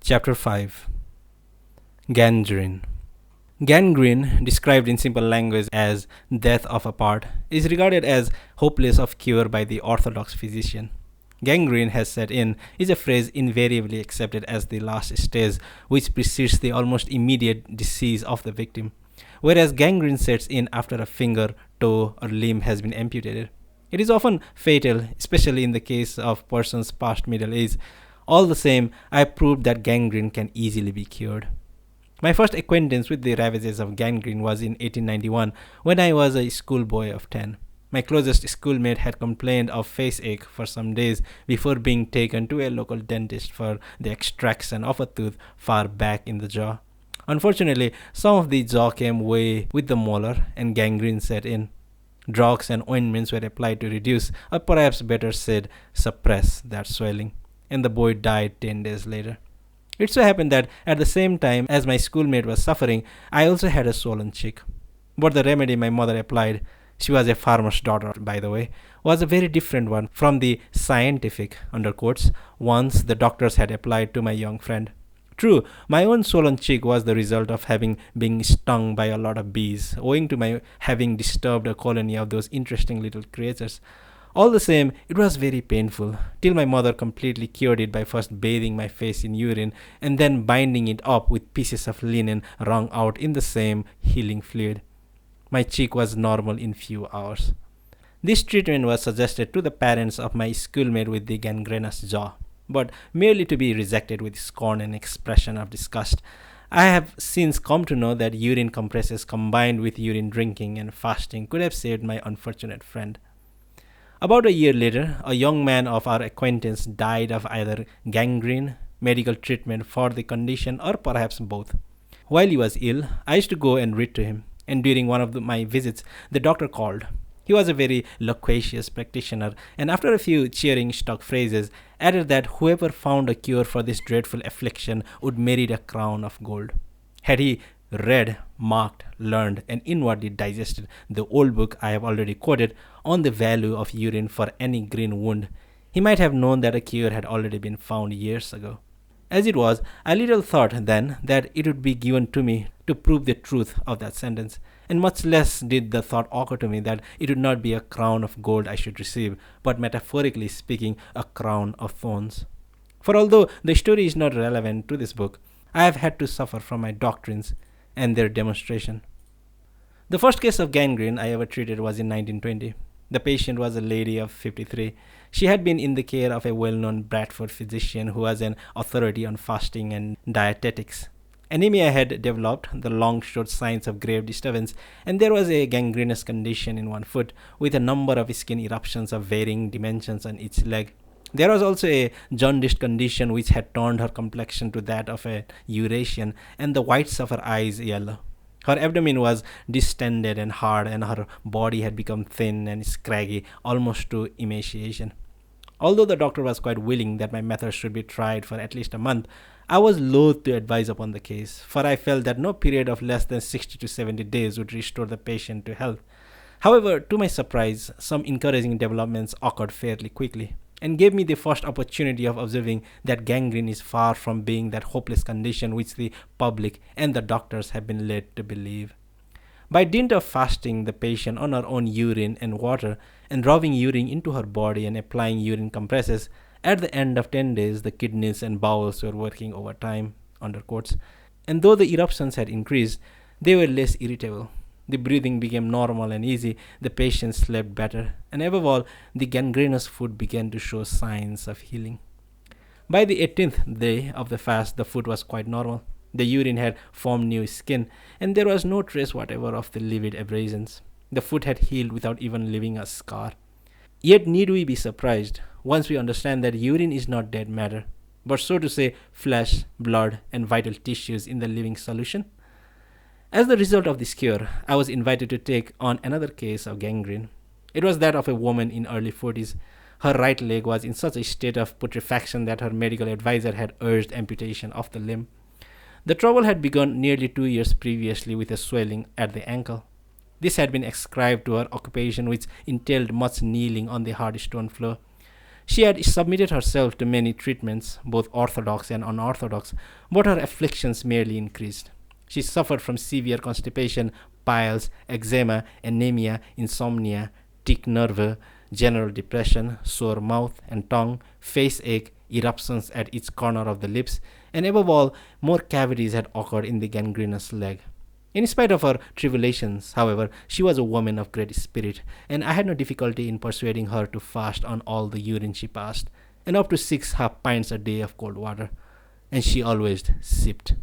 Chapter 5. Gangrene. Gangrene, described in simple language as death of a part, is regarded as hopeless of cure by the orthodox physician. Gangrene has set in is a phrase invariably accepted as the last stage which precedes the almost immediate decease of the victim, whereas gangrene sets in after a finger, toe, or limb has been amputated. It is often fatal, especially in the case of persons past middle age. All the same, I proved that gangrene can easily be cured. My first acquaintance with the ravages of gangrene was in 1891 when I was a schoolboy of 10. My closest schoolmate had complained of face ache for some days before being taken to a local dentist for the extraction of a tooth far back in the jaw. Unfortunately, some of the jaw came away with the molar and gangrene set in. Drugs and ointments were applied to reduce, or perhaps better said, suppress that swelling, and the boy died 10 days later. It so happened that at the same time as my schoolmate was suffering, I also had a swollen cheek. But the remedy my mother applied, she was a farmer's daughter, by the way, was a very different one from the scientific, under quotes, ones the doctors had applied to my young friend. True, my own swollen cheek was the result of having been stung by a lot of bees, owing to my having disturbed a colony of those interesting little creatures. All the same, it was very painful, till my mother completely cured it by first bathing my face in urine and then binding it up with pieces of linen wrung out in the same healing fluid. My cheek was normal in few hours. This treatment was suggested to the parents of my schoolmate with the gangrenous jaw, but merely to be rejected with scorn and expression of disgust. I have since come to know that urine compresses combined with urine drinking and fasting could have saved my unfortunate friend. About a year later, a young man of our acquaintance died of either gangrene, medical treatment for the condition, or perhaps both. While he was ill, I used to go and read to him, and during one of my visits, the doctor called. He was a very loquacious practitioner, and after a few cheering stock phrases, added that whoever found a cure for this dreadful affliction would merit a crown of gold. Had he read, marked, learned, and inwardly digested the old book I have already quoted on the value of urine for any green wound, he might have known that a cure had already been found years ago. As it was, I little thought then that it would be given to me to prove the truth of that sentence, and much less did the thought occur to me that it would not be a crown of gold I should receive, but metaphorically speaking, a crown of thorns. For although the story is not relevant to this book, I have had to suffer from my doctrines and their demonstration. The first case of gangrene I ever treated was in 1920. The patient was a lady of 53. She had been in the care of a well-known Bradford physician who was an authority on fasting and dietetics. Anemia had developed, the long showed signs of grave disturbance, and there was a gangrenous condition in one foot, with a number of skin eruptions of varying dimensions on each leg. There was also a jaundiced condition which had turned her complexion to that of a Eurasian, and the whites of her eyes yellow. Her abdomen was distended and hard, and her body had become thin and scraggy, almost to emaciation. Although the doctor was quite willing that my methods should be tried for at least a month, I was loath to advise upon the case, for I felt that no period of less than 60 to 70 days would restore the patient to health. However, to my surprise, some encouraging developments occurred fairly quickly, and gave me the first opportunity of observing that gangrene is far from being that hopeless condition which the public and the doctors have been led to believe. By dint of fasting the patient on her own urine and water, and rubbing urine into her body and applying urine compresses, at the end of 10 days the kidneys and bowels were working overtime, under quotes, and though the eruptions had increased, they were less irritable. The breathing became normal and easy, the patient slept better, and above all, the gangrenous foot began to show signs of healing. By the 18th day of the fast, the foot was quite normal. The urine had formed new skin, and there was no trace whatever of the livid abrasions. The foot had healed without even leaving a scar. Yet need we be surprised once we understand that urine is not dead matter, but so to say flesh, blood, and vital tissues in the living solution? As the result of this cure, I was invited to take on another case of gangrene. It was that of a woman in early 40s. Her right leg was in such a state of putrefaction that her medical advisor had urged amputation of the limb. The trouble had begun nearly 2 years previously with a swelling at the ankle. This had been ascribed to her occupation, which entailed much kneeling on the hard stone floor. She had submitted herself to many treatments, both orthodox and unorthodox, but her afflictions merely increased. She suffered from severe constipation, piles, eczema, anemia, insomnia, tic nerveux, general depression, sore mouth and tongue, face ache, eruptions at each corner of the lips, and above all, more cavities had occurred in the gangrenous leg. In spite of her tribulations, however, she was a woman of great spirit, and I had no difficulty in persuading her to fast on all the urine she passed, and up to 6 half pints a day of cold water, and she always sipped.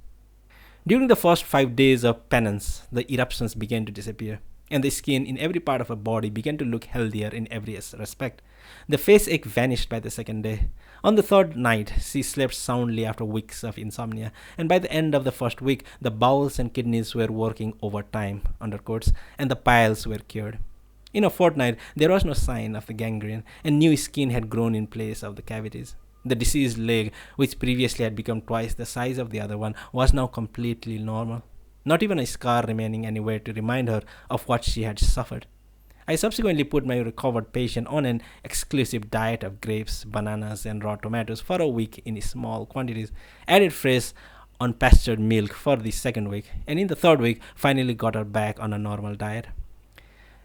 During the first 5 days of penance, the eruptions began to disappear, and the skin in every part of her body began to look healthier in every respect. The face ache vanished by the second day. On the third night, she slept soundly after weeks of insomnia, and by the end of the first week, the bowels and kidneys were working overtime, underquotes, and the piles were cured. In a fortnight, there was no sign of the gangrene, and new skin had grown in place of the cavities. The diseased leg, which previously had become twice the size of the other one, was now completely normal. Not even a scar remaining anywhere to remind her of what she had suffered. I subsequently put my recovered patient on an exclusive diet of grapes, bananas, and raw tomatoes for a week in small quantities, added fresh, unpastured milk for the second week, and in the third week finally got her back on a normal diet.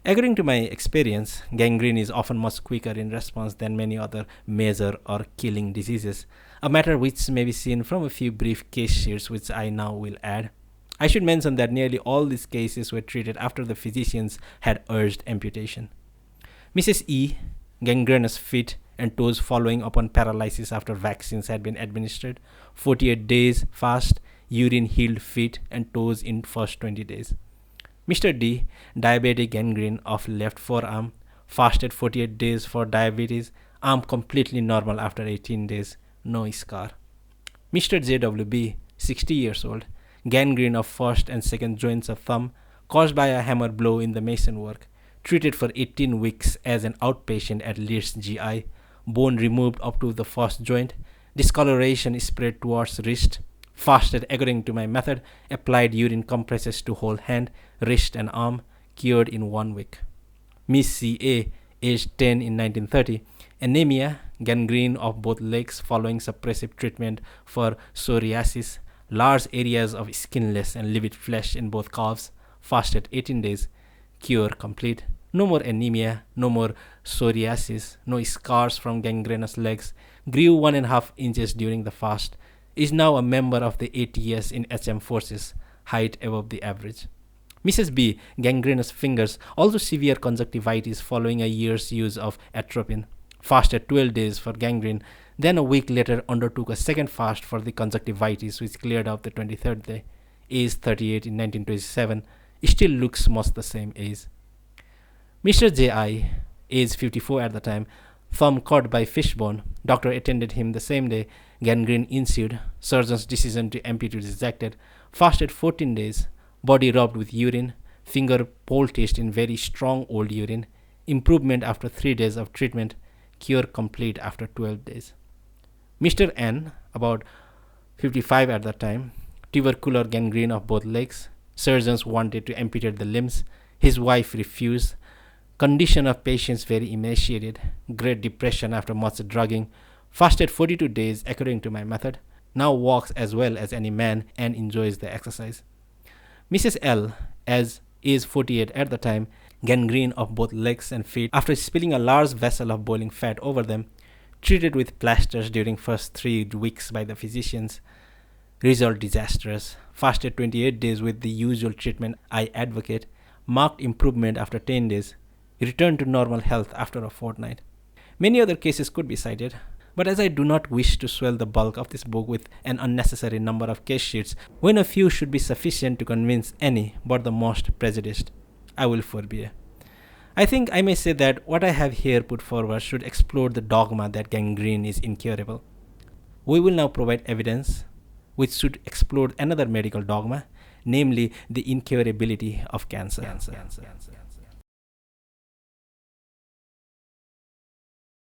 According to my experience, gangrene is often much quicker in response than many other major or killing diseases, a matter which may be seen from a few brief case sheets which I now will add. I should mention that nearly all these cases were treated after the physicians had urged amputation. Mrs. E, gangrenous feet and toes following upon paralysis after vaccines had been administered, 48 days fast, urine healed feet and toes in first 20 days. Mr. D, diabetic gangrene of left forearm, fasted 48 days for diabetes, arm completely normal after 18 days, no scar. Mr. JWB, 60 years old, gangrene of first and second joints of thumb, caused by a hammer blow in the mason work, treated for 18 weeks as an outpatient at Leeds GI, bone removed up to the first joint, discoloration spread towards wrist, fasted according to my method, applied urine compresses to whole hand, wrist and arm, cured in 1 week. Miss C.A., aged 10 in 1930, anemia, gangrene of both legs following suppressive treatment for psoriasis, large areas of skinless and livid flesh in both calves, fasted 18 days, cure complete, no more anemia, no more psoriasis, no scars from gangrenous legs, grew 1.5 inches during the fast, is now a member of the ATS in HM forces, height above the average. Mrs. B, gangrenous fingers, also severe conjunctivitis following a year's use of atropine, fasted 12 days for gangrene, then a week later undertook a second fast for the conjunctivitis which cleared out the 23rd day, age 38 in 1927, still looks much the same age. Mr. J.I., age 54 at the time, thumb cut by fishbone, doctor attended him the same day, gangrene ensued, surgeon's decision to amputate rejected, fasted 14 days, body rubbed with urine, finger poulticed in very strong old urine, improvement after 3 days of treatment, cure complete after 12 days. Mr. N, about 55 at that time, tubercular gangrene of both legs, surgeons wanted to amputate the limbs, his wife refused, condition of patients very emaciated, great depression after much drugging, fasted 42 days according to my method, now walks as well as any man and enjoys the exercise. Mrs. L, as age 48 at the time, gangrene of both legs and feet after spilling a large vessel of boiling fat over them, treated with plasters during first 3 weeks by the physicians, result disastrous, fasted 28 days with the usual treatment I advocate, marked improvement after 10 days, returned to normal health after a fortnight. Many other cases could be cited, but as I do not wish to swell the bulk of this book with an unnecessary number of case sheets, when a few should be sufficient to convince any but the most prejudiced, I will forbear. I think I may say that what I have here put forward should explore the dogma that gangrene is incurable. We will now provide evidence which should explore another medical dogma, namely the incurability of cancer.